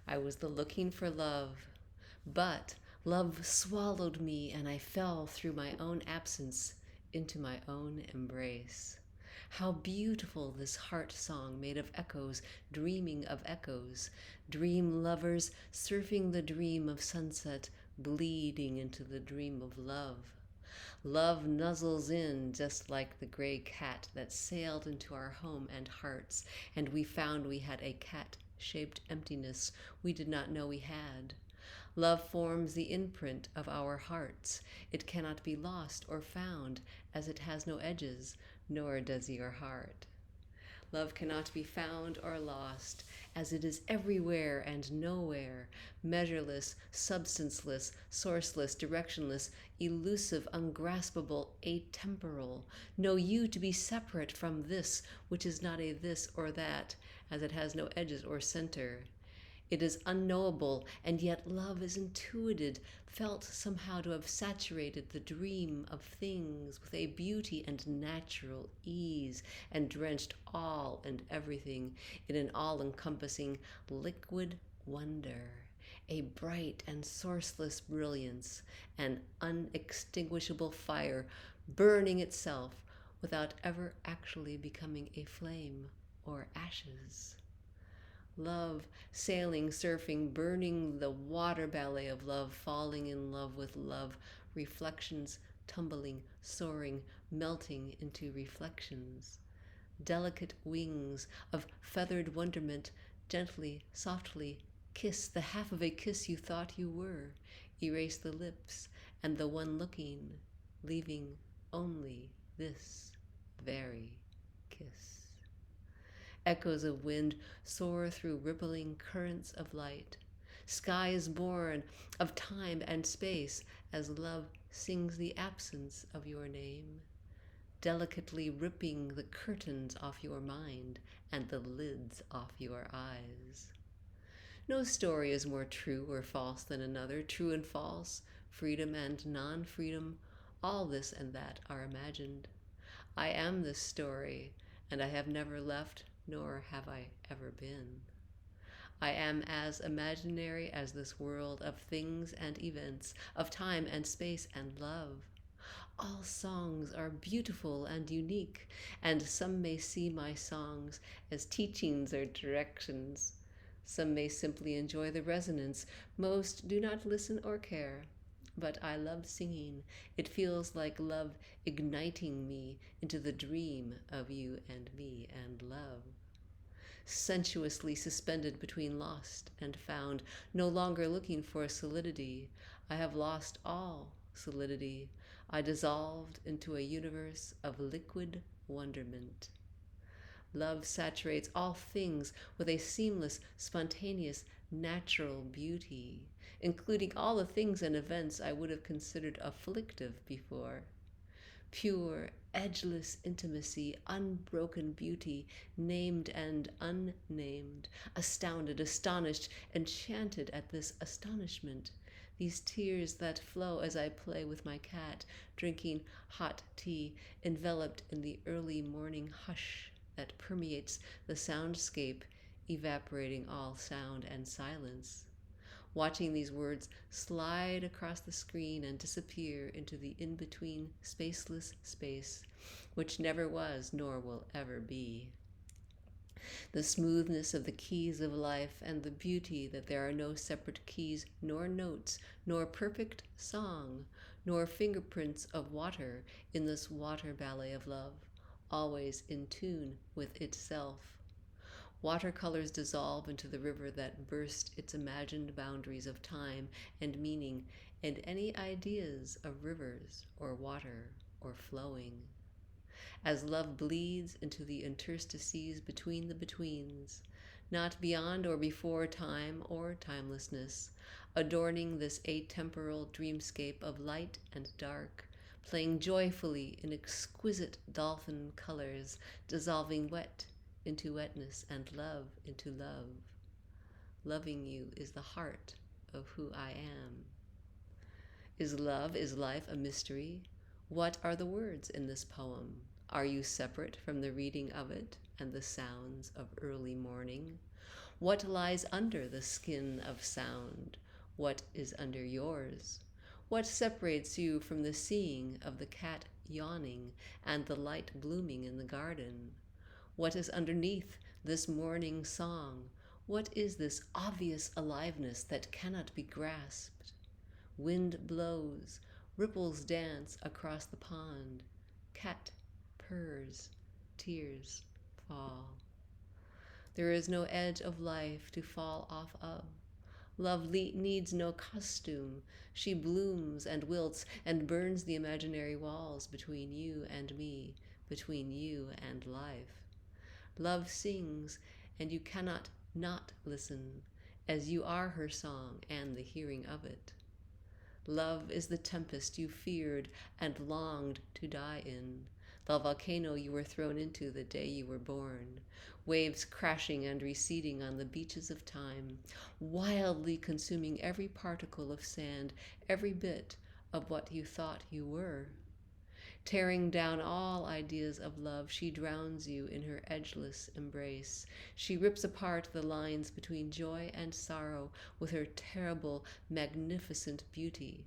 I was the looking for love, but love swallowed me and I fell through my own absence into my own embrace. How beautiful this heart song made of echoes, dreaming of echoes, dream lovers surfing the dream of sunset, bleeding into the dream of love. Love nuzzles in just like the gray cat that sailed into our home and hearts, and we found we had a cat shaped emptiness we did not know we had. Love forms the imprint of our hearts. It cannot be lost or found, as it has no edges, nor does your heart. Love cannot be found or lost, as it is everywhere and nowhere, measureless, substanceless, sourceless, directionless, elusive, ungraspable, atemporal. Know you to be separate from this, which is not a this or that, as it has no edges or center. It is unknowable, and yet love is intuited, felt somehow to have saturated the dream of things with a beauty and natural ease, and drenched all and everything in an all encompassing liquid wonder, a bright and sourceless brilliance, an unextinguishable fire burning itself without ever actually becoming a flame or ashes. Love, sailing, surfing, burning the water ballet of love, falling in love with love, reflections, tumbling, soaring, melting into reflections. Delicate wings of feathered wonderment, gently, softly, kiss the half of a kiss you thought you were, erase the lips and the one looking, leaving only this very kiss. Echoes of wind soar through rippling currents of light. Sky is born of time and space as love sings the absence of your name, delicately ripping the curtains off your mind and the lids off your eyes. No story is more true or false than another, true and false, freedom and non freedom, all this and that are imagined. I am this story, and I have never left, nor have I ever been. I am as imaginary as this world of things and events, of time and space and love. All songs are beautiful and unique, and some may see my songs as teachings or directions. Some may simply enjoy the resonance. Most do not listen or care. But I love singing. It feels like love igniting me into the dream of you and me and love. Sensuously suspended between lost and found, no longer looking for solidity. I have lost all solidity. I dissolved into a universe of liquid wonderment. Love saturates all things with a seamless, spontaneous, natural beauty, including all the things and events I would have considered afflictive before. Pure, edgeless intimacy, unbroken beauty, named and unnamed, astounded, astonished, enchanted at this astonishment. These tears that flow as I play with my cat, drinking hot tea, enveloped in the early morning hush that permeates the soundscape, evaporating all sound and silence. Watching these words slide across the screen and disappear into the in-between spaceless space, which never was nor will ever be. The smoothness of the keys of life and the beauty that there are no separate keys nor notes nor perfect song nor fingerprints of water in this water ballet of love, always in tune with itself. Watercolors dissolve into the river that burst its imagined boundaries of time and meaning and any ideas of rivers or water or flowing. As love bleeds into the interstices between the betweens, not beyond or before time or timelessness, adorning this atemporal dreamscape of light and dark, playing joyfully in exquisite dolphin colors, dissolving wet into wetness and love into love. Loving you is the heart of who I am. Is love, is life a mystery? What are the words in this poem? Are you separate from the reading of it and the sounds of early morning? What lies under the skin of sound? What is under yours? What separates you from the seeing of the cat yawning and the light blooming in the garden? What is underneath this morning song? What is this obvious aliveness that cannot be grasped? Wind blows, ripples dance across the pond, cat purrs, tears fall. There is no edge of life to fall off of. Love needs no costume. She blooms and wilts and burns the imaginary walls between you and me, between you and life. Love sings, and you cannot not listen, as you are her song and the hearing of it. Love is the tempest you feared and longed to die in, the volcano you were thrown into the day you were born, waves crashing and receding on the beaches of time, wildly consuming every particle of sand, every bit of what you thought you were. Tearing down all ideas of love, she drowns you in her edgeless embrace. She rips apart the lines between joy and sorrow with her terrible, magnificent beauty.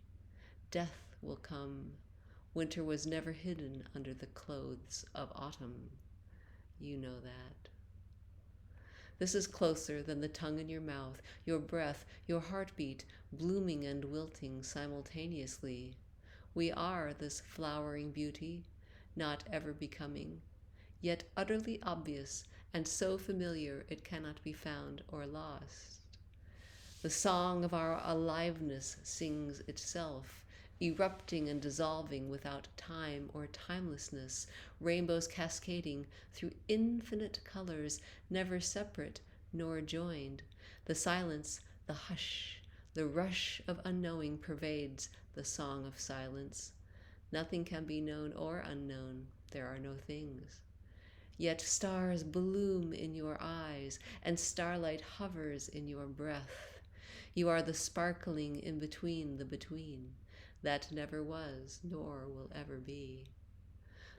Death will come. Winter was never hidden under the clothes of autumn. You know that. This is closer than the tongue in your mouth, your breath, your heartbeat, blooming and wilting simultaneously. We are this flowering beauty, not ever becoming, yet utterly obvious and so familiar it cannot be found or lost. The song of our aliveness sings itself, erupting and dissolving without time or timelessness, rainbows cascading through infinite colors, never separate nor joined. The silence, the hush, the rush of unknowing pervades the song of silence. Nothing can be known or unknown. There are no things. Yet stars bloom in your eyes, and starlight hovers in your breath. You are the sparkling in between the between, that never was nor will ever be.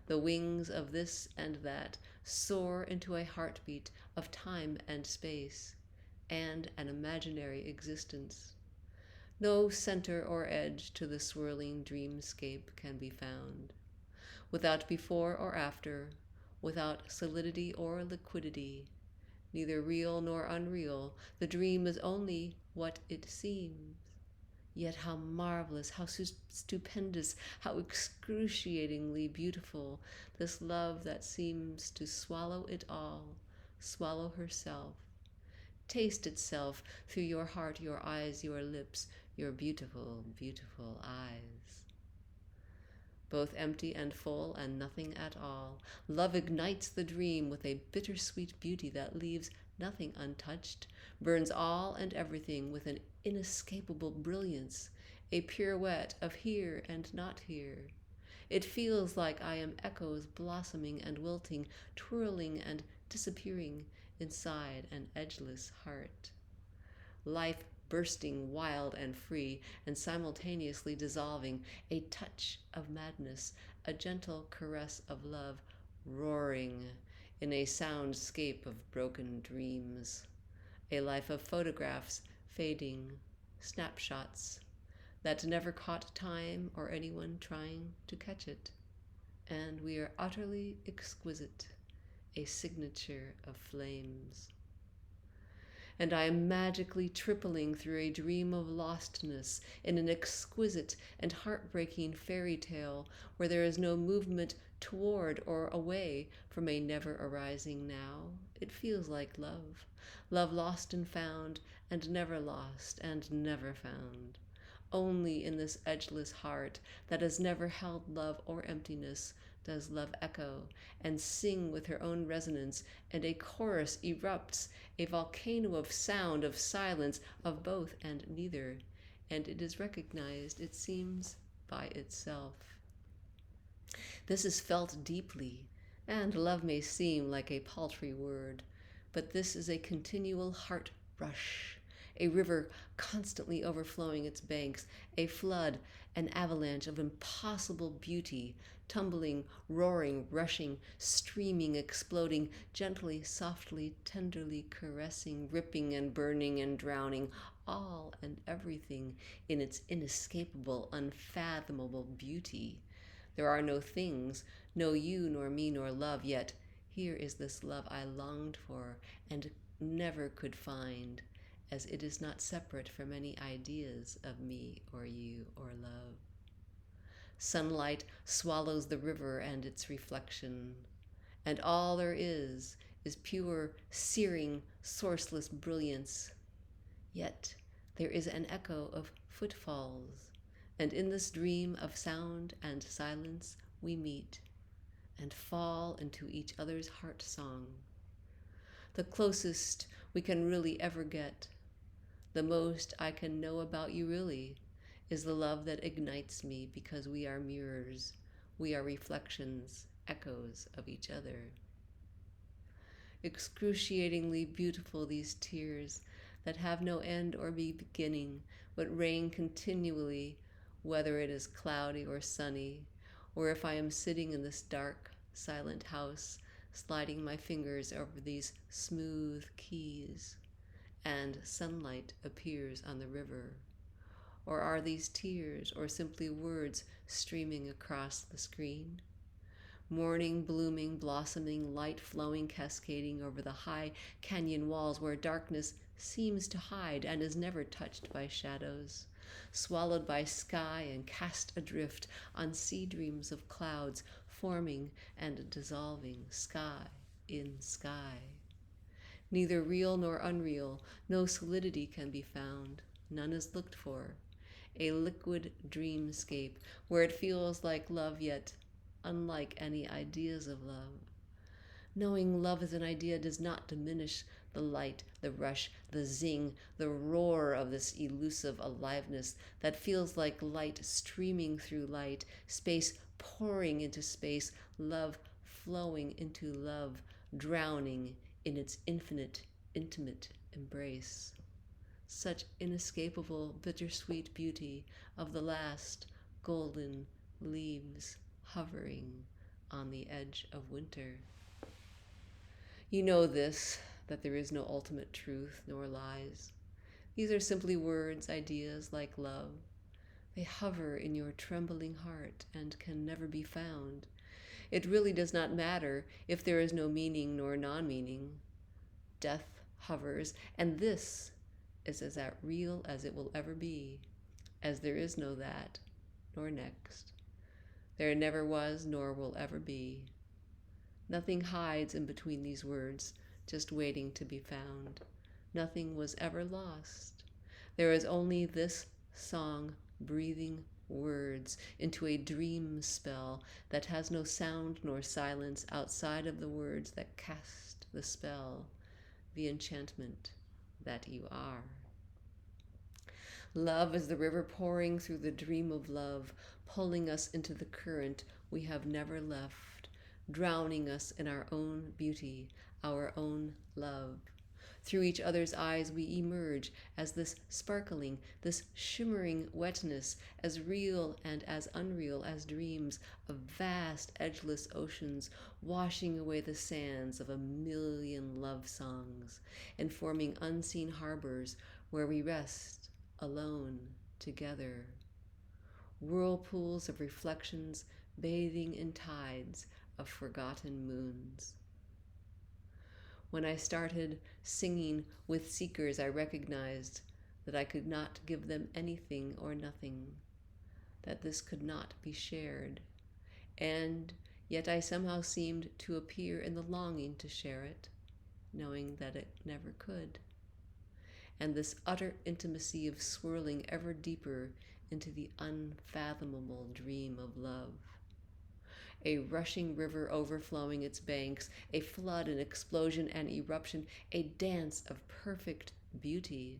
The wings of this and that soar into a heartbeat of time and space, and an imaginary existence. No center or edge to the swirling dreamscape can be found. Without before or after, without solidity or liquidity, neither real nor unreal, the dream is only what it seems. Yet how marvelous, how stupendous, how excruciatingly beautiful, this love that seems to swallow it all, swallow herself, taste itself through your heart, your eyes, your lips, your beautiful, beautiful eyes. Both empty and full and nothing at all, love ignites the dream with a bittersweet beauty that leaves nothing untouched, burns all and everything with an inescapable brilliance, a pirouette of here and not here. It feels like I am echoes blossoming and wilting, twirling and disappearing inside an edgeless heart. Life bursting wild and free and simultaneously dissolving, a touch of madness, a gentle caress of love, roaring in a soundscape of broken dreams. A life of photographs, fading, snapshots, that never caught time or anyone trying to catch it. And we are utterly exquisite, a signature of flames. And I am magically tripling through a dream of lostness in an exquisite and heartbreaking fairy tale where there is no movement toward or away from a never-arising now. It feels like love, love lost and found, and never lost and never found. Only in this edgeless heart that has never held love or emptiness does love echo and sing with her own resonance, and a chorus erupts, a volcano of sound, of silence, of both and neither, and it is recognized, it seems, by itself. This is felt deeply, and love may seem like a paltry word, but this is a continual heart rush, a river constantly overflowing its banks, a flood, an avalanche of impossible beauty, tumbling, roaring, rushing, streaming, exploding, gently, softly, tenderly caressing, ripping and burning and drowning, all and everything in its inescapable, unfathomable beauty. There are no things, no you nor me nor love, yet here is this love I longed for and never could find, as it is not separate from any ideas of me or you or love. Sunlight swallows the river and its reflection, and all there is pure, searing, sourceless brilliance. Yet there is an echo of footfalls, and in this dream of sound and silence we meet and fall into each other's heart song. The closest we can really ever get, the most I can know about you really, is the love that ignites me because we are mirrors, we are reflections, echoes of each other. Excruciatingly beautiful these tears that have no end or beginning, but rain continually, whether it is cloudy or sunny, or if I am sitting in this dark, silent house, sliding my fingers over these smooth keys, and sunlight appears on the river. Or are these tears or simply words streaming across the screen? Morning, blooming, blossoming, light flowing, cascading over the high canyon walls where darkness seems to hide and is never touched by shadows, swallowed by sky and cast adrift on sea dreams of clouds forming and dissolving, sky in sky. Neither real nor unreal, no solidity can be found, none is looked for. A liquid dreamscape where it feels like love yet unlike any ideas of love. Knowing love as an idea does not diminish the light, the rush, the zing, the roar of this elusive aliveness that feels like light streaming through light, space pouring into space, love flowing into love, drowning in its infinite, intimate embrace. Such inescapable, bittersweet beauty of the last golden leaves hovering on the edge of winter. You know this, that there is no ultimate truth nor lies. These are simply words, ideas like love. They hover in your trembling heart and can never be found. It really does not matter if there is no meaning nor non-meaning. Death hovers, and this is as real as it will ever be, as there is no that, nor next. There never was, nor will ever be. Nothing hides in between these words, just waiting to be found. Nothing was ever lost. There is only this song breathing words into a dream spell that has no sound nor silence outside of the words that cast the spell, the enchantment that you are. Love is the river pouring through the dream of love, pulling us into the current we have never left, drowning us in our own beauty, our own love. Through each other's eyes we emerge as this sparkling, this shimmering wetness, as real and as unreal as dreams of vast edgeless oceans, washing away the sands of a million love songs and forming unseen harbors where we rest alone together. Whirlpools of reflections bathing in tides of forgotten moons. When I started singing with seekers, I recognized that I could not give them anything or nothing, that this could not be shared, and yet I somehow seemed to appear in the longing to share it, knowing that it never could. And this utter intimacy of swirling ever deeper into the unfathomable dream of love. A rushing river overflowing its banks, a flood, an explosion, an eruption, a dance of perfect beauty.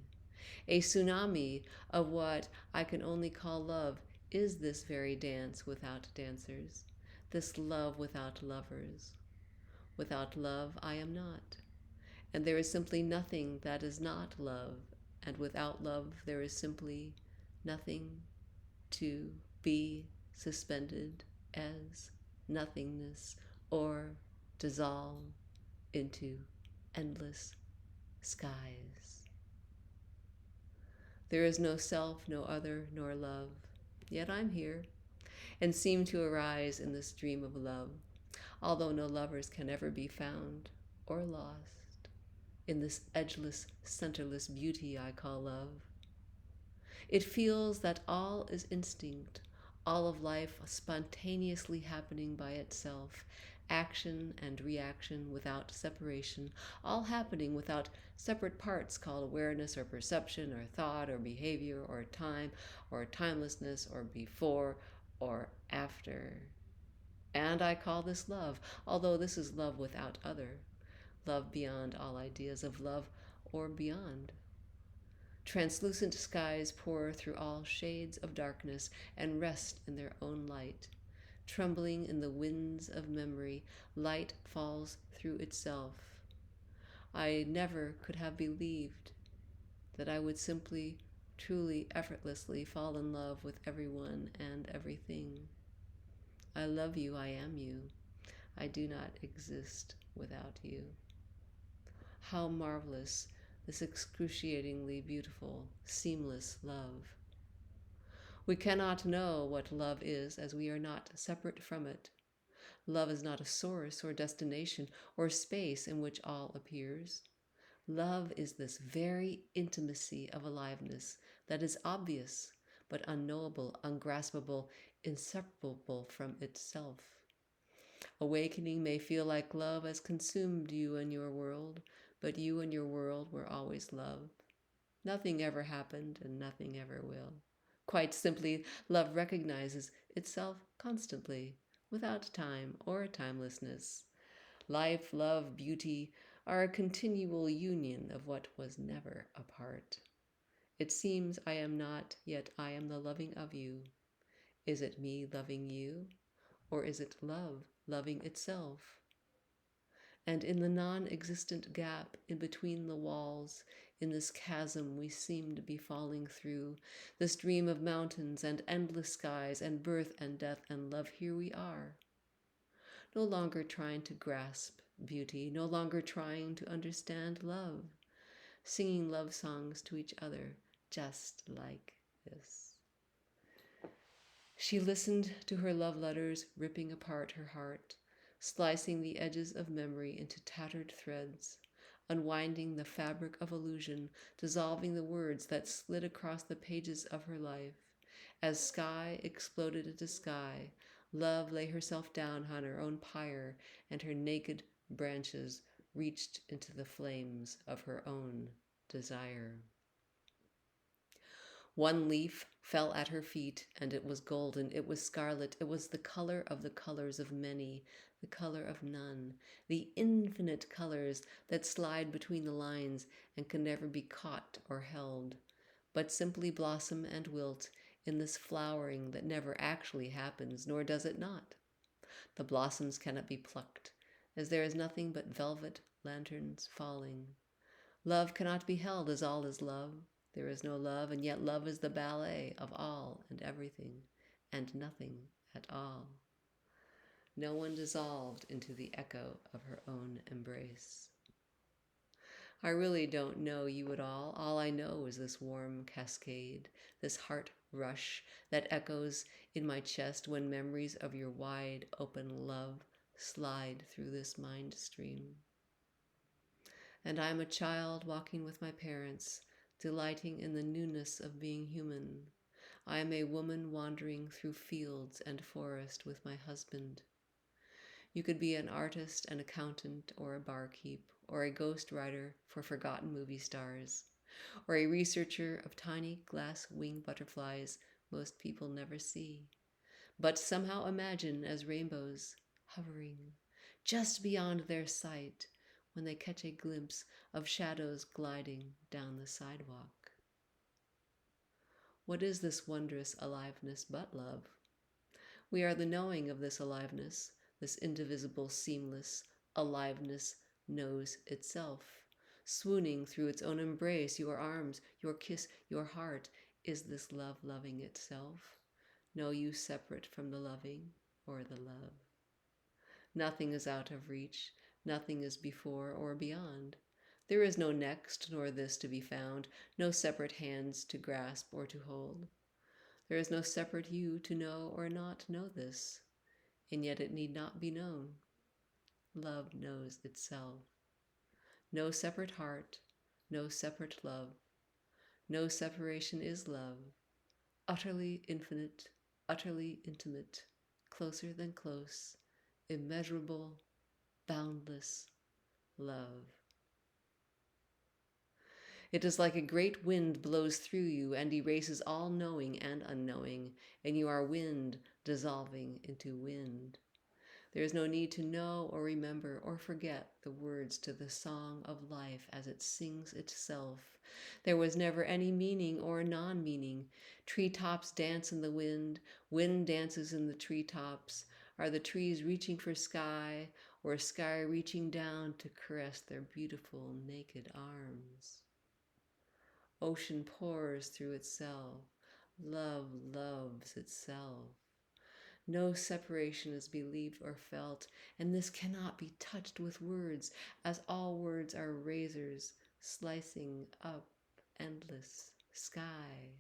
A tsunami of what I can only call love is this very dance without dancers, this love without lovers. Without love, I am not. And there is simply nothing that is not love, and without love there is simply nothing to be suspended as nothingness, or dissolve into endless skies. There is no self, no other, nor love. Yet I'm here, and seem to arise in this dream of love, although no lovers can ever be found or lost in this edgeless, centerless beauty I call love. It feels that all is instinct, all of life spontaneously happening by itself, action and reaction without separation, all happening without separate parts called awareness or perception or thought or behavior or time or timelessness or before or after. And I call this love, although this is love without other, love beyond all ideas of love or beyond. Translucent skies pour through all shades of darkness and rest in their own light. Trembling in the winds of memory, light falls through itself. I never could have believed that I would simply, truly, effortlessly fall in love with everyone and everything. I love you, I am you. I do not exist without you. How marvelous this excruciatingly beautiful, seamless love. We cannot know what love is as we are not separate from it. Love is not a source or destination or space in which all appears. Love is this very intimacy of aliveness that is obvious but unknowable, ungraspable, inseparable from itself. Awakening may feel like love has consumed you and your world, but you and your world were always love. Nothing ever happened and nothing ever will. Quite simply, love recognizes itself constantly, without time or timelessness. Life, love, beauty are a continual union of what was never apart. It seems I am not, yet I am the loving of you. Is it me loving you, or is it love loving itself? And in the non-existent gap in between the walls, in this chasm we seem to be falling through, this dream of mountains and endless skies and birth and death and love, here we are. No longer trying to grasp beauty, no longer trying to understand love, singing love songs to each other just like this. She listened to her love letters ripping apart her heart, slicing the edges of memory into tattered threads, unwinding the fabric of illusion, dissolving the words that slid across the pages of her life. As sky exploded into sky, love lay herself down on her own pyre, and her naked branches reached into the flames of her own desire. One leaf fell at her feet, and it was golden, it was scarlet, it was the color of the colors of many, the color of none, the infinite colors that slide between the lines and can never be caught or held, but simply blossom and wilt in this flowering that never actually happens, nor does it not. The blossoms cannot be plucked, as there is nothing but velvet lanterns falling. Love cannot be held as all is love. There is no love, and yet love is the ballet of all and everything, and nothing at all. No one dissolved into the echo of her own embrace. I really don't know you at all. All I know is this warm cascade, this heart rush that echoes in my chest when memories of your wide open love slide through this mind stream. And I'm a child walking with my parents, delighting in the newness of being human. I am a woman wandering through fields and forest with my husband. You could be an artist, an accountant, or a barkeep, or a ghostwriter for forgotten movie stars, or a researcher of tiny glass-winged butterflies most people never see, but somehow imagine as rainbows hovering just beyond their sight when they catch a glimpse of shadows gliding down the sidewalk. What is this wondrous aliveness but love? We are the knowing of this aliveness, this indivisible, seamless aliveness knows itself. Swooning through its own embrace, your arms, your kiss, your heart, is this love loving itself? No you separate from the loving or the love? Nothing is out of reach, nothing is before or beyond. There is no next nor this to be found, no separate hands to grasp or to hold. There is no separate you to know or not know this, and yet it need not be known. Love knows itself. No separate heart, no separate love. No separation is love. Utterly infinite, utterly intimate, closer than close, immeasurable, boundless love. It is like a great wind blows through you and erases all knowing and unknowing, and you are wind dissolving into wind. There is no need to know or remember or forget the words to the song of life as it sings itself. There was never any meaning or non-meaning. Treetops dance in the wind dances in the treetops. Are the trees reaching for sky, or sky reaching down to caress their beautiful naked arms? Ocean pours through itself. Love loves itself. No separation is believed or felt, and this cannot be touched with words, as all words are razors slicing up endless sky.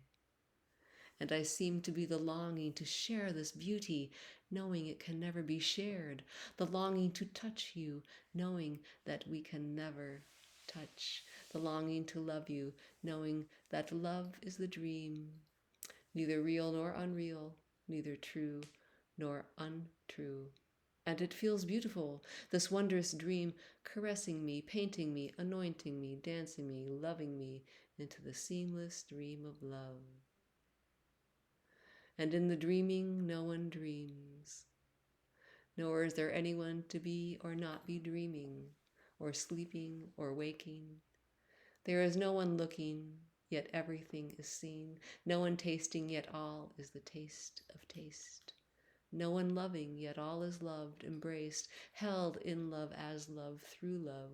And I seem to be the longing to share this beauty, knowing it can never be shared, the longing to touch you, knowing that we can never touch, the longing to love you, knowing that love is the dream, neither real nor unreal, neither true nor untrue. And it feels beautiful, this wondrous dream, caressing me, painting me, anointing me, dancing me, loving me into the seamless dream of love. And in the dreaming, no one dreams, nor is there anyone to be or not be dreaming, or sleeping, or waking. There is no one looking, yet everything is seen, no one tasting, yet all is the taste of taste. No one loving, yet all is loved, embraced, held in love as love through love.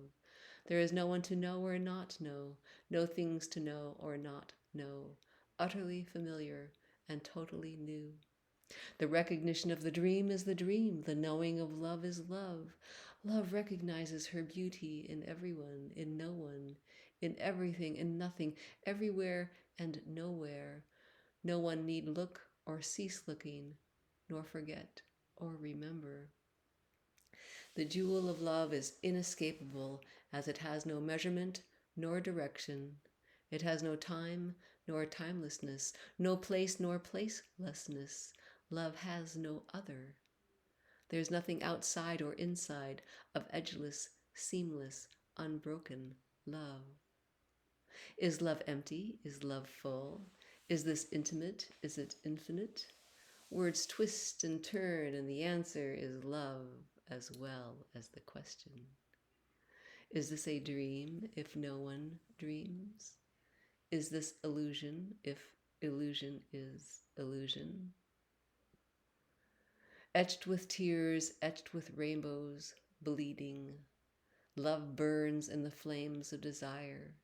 There is no one to know or not know, no things to know or not know, utterly familiar and totally new. The recognition of the dream is the dream, the knowing of love is love. Love recognizes her beauty in everyone, in no one, in everything, in nothing, everywhere and nowhere. No one need look or cease looking, nor forget or remember. The jewel of love is inescapable, as it has no measurement nor direction. It has no time nor timelessness, no place nor placelessness. Love has no other. There's nothing outside or inside of edgeless, seamless, unbroken love. Is love empty? Is love full? Is this intimate? Is it infinite? Words twist and turn, and the answer is love as well as the question. Is this a dream if no one dreams? Is this illusion if illusion is illusion? Etched with tears, etched with rainbows, bleeding, love burns in the flames of desire.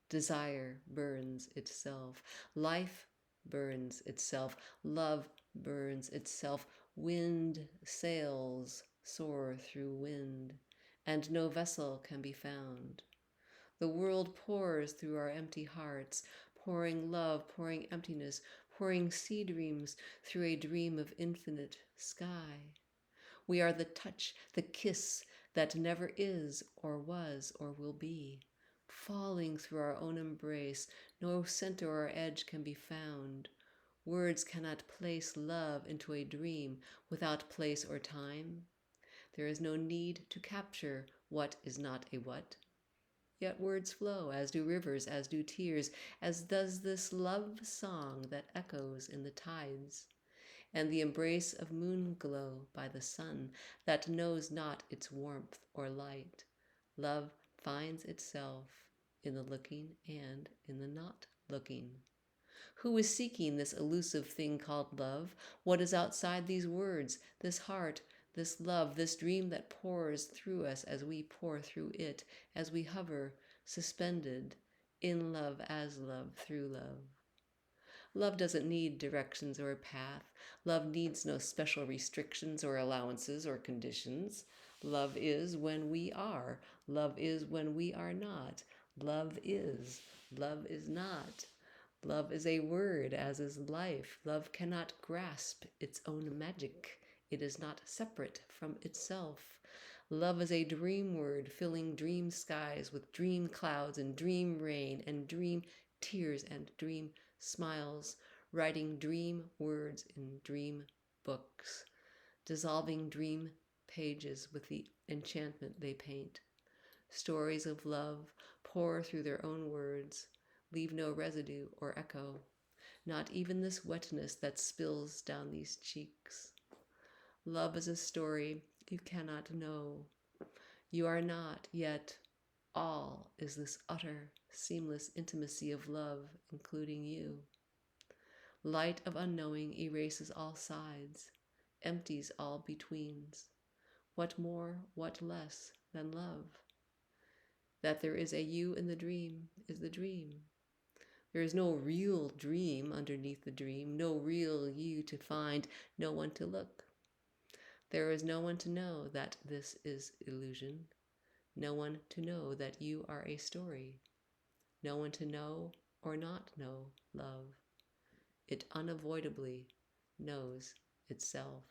Desire burns itself. Life burns itself. Love burns itself. Wind sails, soar through wind, and no vessel can be found. The world pours through our empty hearts, pouring love, pouring emptiness, pouring sea dreams through a dream of infinite sky. We are the touch, the kiss that never is or was or will be. Falling through our own embrace, no center or edge can be found. Words cannot place love into a dream without place or time. There is no need to capture what is not a what. Yet words flow, as do rivers, as do tears, as does this love song that echoes in the tides, and the embrace of moon glow by the sun that knows not its warmth or light. Love finds itself in the looking and in the not looking. Who is seeking this elusive thing called love? What is outside these words, this heart, this love, this dream that pours through us as we pour through it, as we hover, suspended, in love as love, through love? Love doesn't need directions or a path. Love needs no special restrictions or allowances or conditions. Love is when we are. Love is when we are not. Love is. Love is not. Love is a word, as is life. Love cannot grasp its own magic. It is not separate from itself. Love is a dream word, filling dream skies with dream clouds and dream rain and dream tears and dream smiles, writing dream words in dream books, dissolving dream pages with the enchantment they paint. Stories of love pour through their own words, leave no residue or echo, not even this wetness that spills down these cheeks. Love is a story you cannot know. You are not, yet all is this utter, seamless intimacy of love, including you. Light of unknowing erases all sides, empties all betweens. What more, what less than love? That there is a you in the dream is the dream. There is no real dream underneath the dream, no real you to find, no one to look. There is no one to know that this is illusion, no one to know that you are a story, no one to know or not know love. It unavoidably knows itself.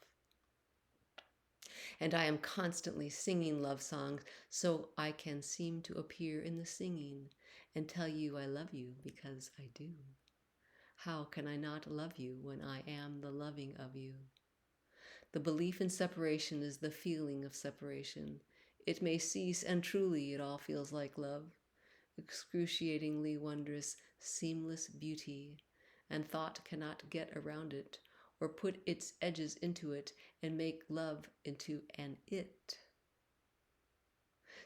And I am constantly singing love songs so I can seem to appear in the singing and tell you I love you because I do. How can I not love you when I am the loving of you? The belief in separation is the feeling of separation. It may cease, and truly it all feels like love, excruciatingly wondrous, seamless beauty, and thought cannot get around it or put its edges into it and make love into an it.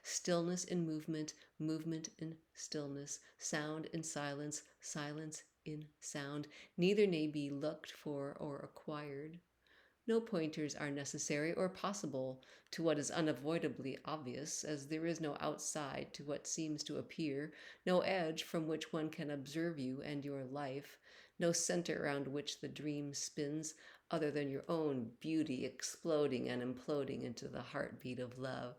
Stillness in movement, movement in stillness, sound in silence, silence in sound. Neither may be looked for or acquired. No pointers are necessary or possible to what is unavoidably obvious, as there is no outside to what seems to appear, no edge from which one can observe you and your life, no center around which the dream spins, other than your own beauty exploding and imploding into the heartbeat of love.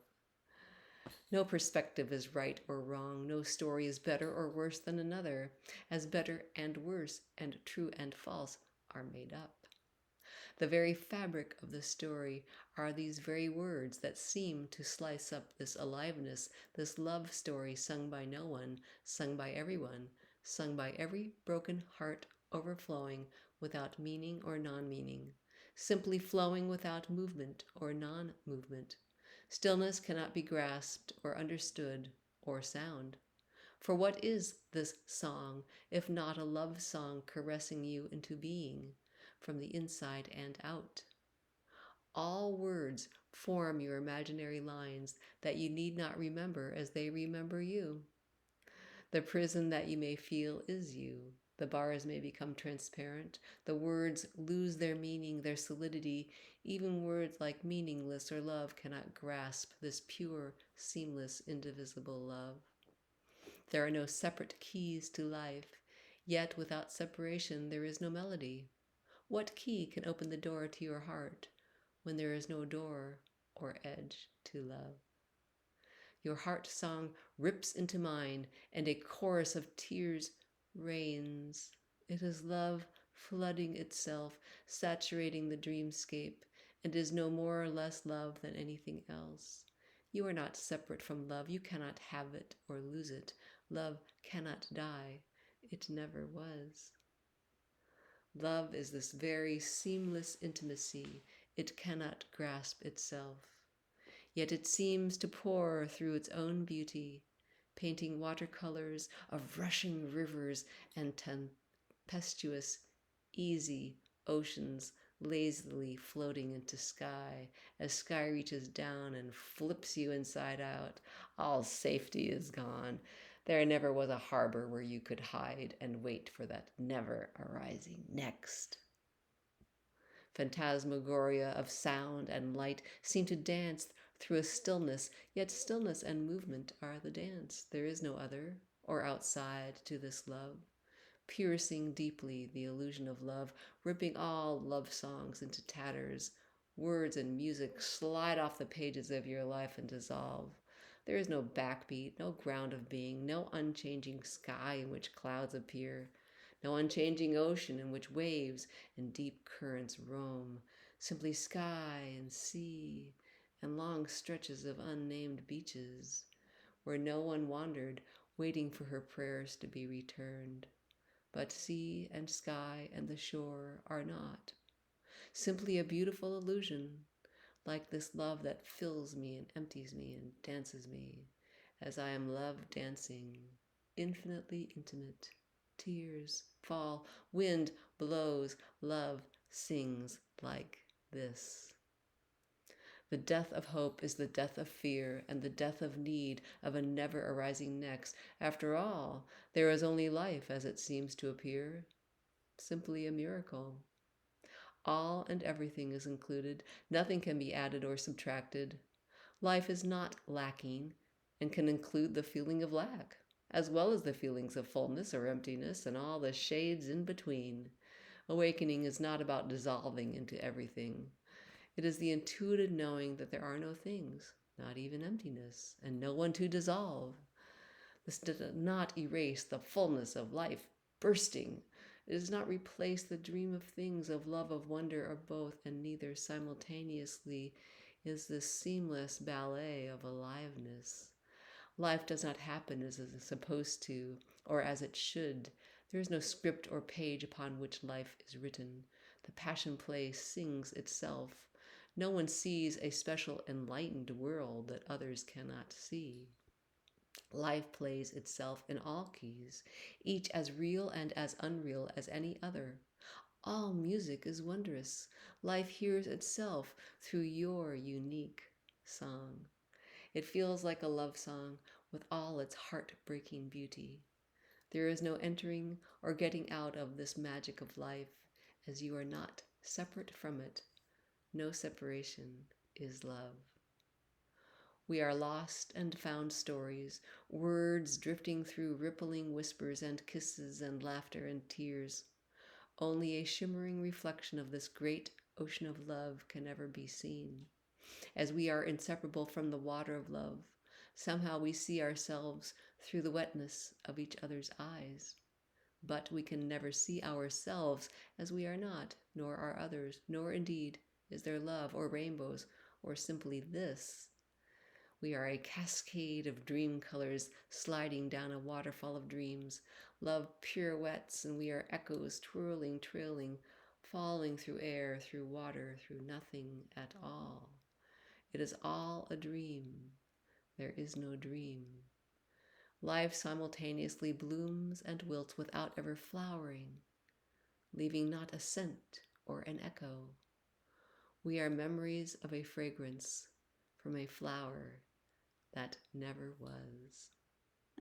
No perspective is right or wrong, no story is better or worse than another, as better and worse and true and false are made up. The very fabric of the story are these very words that seem to slice up this aliveness, this love story sung by no one, sung by everyone, sung by every broken heart overflowing without meaning or non-meaning, simply flowing without movement or non-movement. Stillness cannot be grasped or understood or sound. For what is this song if not a love song caressing you into being from the inside and out? All words form your imaginary lines that you need not remember as they remember you. The prison that you may feel is you. The bars may become transparent. The words lose their meaning, their solidity. Even words like meaningless or love cannot grasp this pure, seamless, indivisible love. There are no separate keys to life, yet without separation there is no melody. What key can open the door to your heart when there is no door or edge to love? Your heart song rips into mine, and a chorus of tears rains. It is love flooding itself, saturating the dreamscape, and is no more or less love than anything else. You are not separate from love. You cannot have it or lose it. Love cannot die. It never was. Love is this very seamless intimacy. It cannot grasp itself. Yet it seems to pour through its own beauty, painting watercolors of rushing rivers and tempestuous, easy oceans lazily floating into sky as sky reaches down and flips you inside out. All safety is gone. There never was a harbor where you could hide and wait for that never arising next. Phantasmagoria of sound and light seem to dance through a stillness, yet stillness and movement are the dance. There is no other or outside to this love. piercing deeply the illusion of love, ripping all love songs into tatters. Words and music slide off the pages of your life and dissolve. There is no backbeat, no ground of being, no unchanging sky in which clouds appear, no unchanging ocean in which waves and deep currents roam, simply sky and sea and long stretches of unnamed beaches where no one wandered, waiting for her prayers to be returned. But sea and sky and the shore are not. Simply a beautiful illusion, like this love that fills me and empties me and dances me, as I am love dancing, infinitely intimate. Tears fall, wind blows, love sings like this. The death of hope is the death of fear and the death of need of a never arising next. After all, there is only life as it seems to appear, simply a miracle. All and everything is included. Nothing can be added or subtracted. Life is not lacking and can include the feeling of lack, as well as the feelings of fullness or emptiness and all the shades in between. Awakening is not about dissolving into everything. It is the intuitive knowing that there are no things, not even emptiness, and no one to dissolve. This does not erase the fullness of life bursting. It does not replace the dream of things, of love, of wonder, or both, and neither simultaneously is this seamless ballet of aliveness. Life does not happen as it is supposed to, or as it should. There is no script or page upon which life is written. The passion play sings itself. No one sees a special enlightened world that others cannot see. Life plays itself in all keys, each as real and as unreal as any other. All music is wondrous. Life hears itself through your unique song. It feels like a love song with all its heart-breaking beauty. There is no entering or getting out of this magic of life, as you are not separate from it. No separation is love. We are lost and found stories, words drifting through rippling whispers and kisses and laughter and tears. Only a shimmering reflection of this great ocean of love can ever be seen. As we are inseparable from the water of love, somehow we see ourselves through the wetness of each other's eyes. But we can never see ourselves as we are not, nor are others, nor indeed is there love or rainbows or simply this. We are a cascade of dream colors sliding down a waterfall of dreams. Love pirouettes and we are echoes twirling, trailing, falling through air, through water, through nothing at all. It is all a dream. There is no dream. Life simultaneously blooms and wilts without ever flowering, leaving not a scent or an echo. We are memories of a fragrance from a flower that never was.